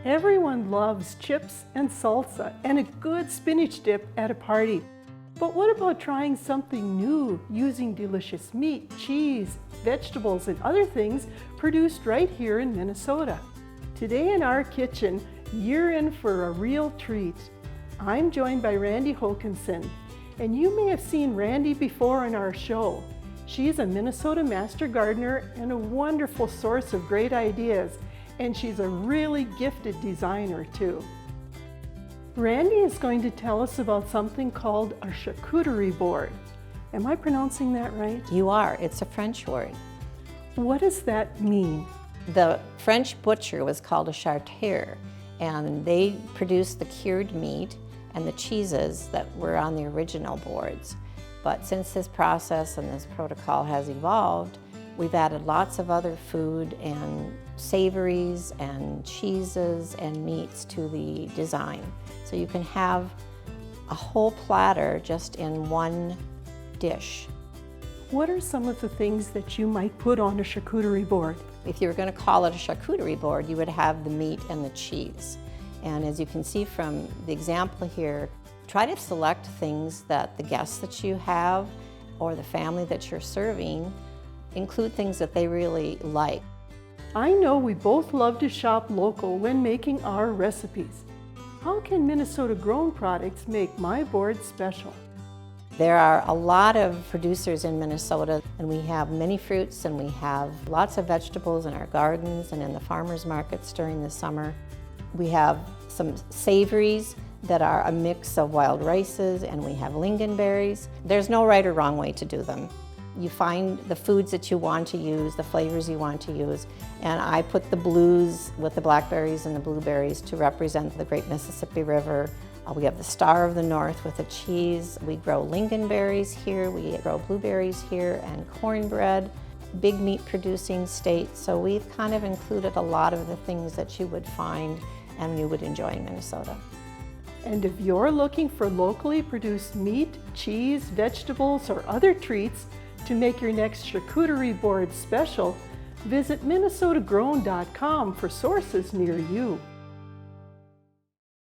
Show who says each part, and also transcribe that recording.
Speaker 1: Everyone loves chips and salsa and a good spinach dip at a party. But what about trying something new using delicious meat, cheese, vegetables, and other things produced right here in Minnesota? Today in our kitchen, you're in for a real treat. I'm joined by Randee Hokanson, and you may have seen Randee before on our show. She's a Minnesota master gardener and a wonderful source of great ideas, and she's a really gifted designer too. Randee is going to tell us about something called a charcuterie board. Am I pronouncing that right?
Speaker 2: You are. It's a French word.
Speaker 1: What does that mean?
Speaker 2: The French butcher was called a charcuterie, and they produced the cured meat and the cheeses that were on the original boards. But since this process and this protocol has evolved, we've added lots of other food and savories and cheeses and meats to the design. So you can have a whole platter just in one dish.
Speaker 1: What are some of the things that you might put on a charcuterie board?
Speaker 2: If you were going to call it a charcuterie board, you would have the meat and the cheese. And as you can see from the example here, try to select things that the guests that you have or the family that you're serving include things that they really like.
Speaker 1: I know we both love to shop local when making our recipes. How can Minnesota-grown products make my board special?
Speaker 2: There are a lot of producers in Minnesota, and we have many fruits and we have lots of vegetables in our gardens and in the farmers markets during the summer. We have some savories that are a mix of wild rices, and we have lingonberries. There's no right or wrong way to do them. You find the foods that you want to use, the flavors you want to use, and I put the blues with the blackberries and the blueberries to represent the great Mississippi River. We have the Star of the North with the cheese. We grow lingonberries here, we grow blueberries here, and cornbread, big meat producing state. So we've kind of included a lot of the things that you would find and you would enjoy in Minnesota.
Speaker 1: And if you're looking for locally produced meat, cheese, vegetables, or other treats to make your next charcuterie board special, visit minnesotagrown.com for sources near you.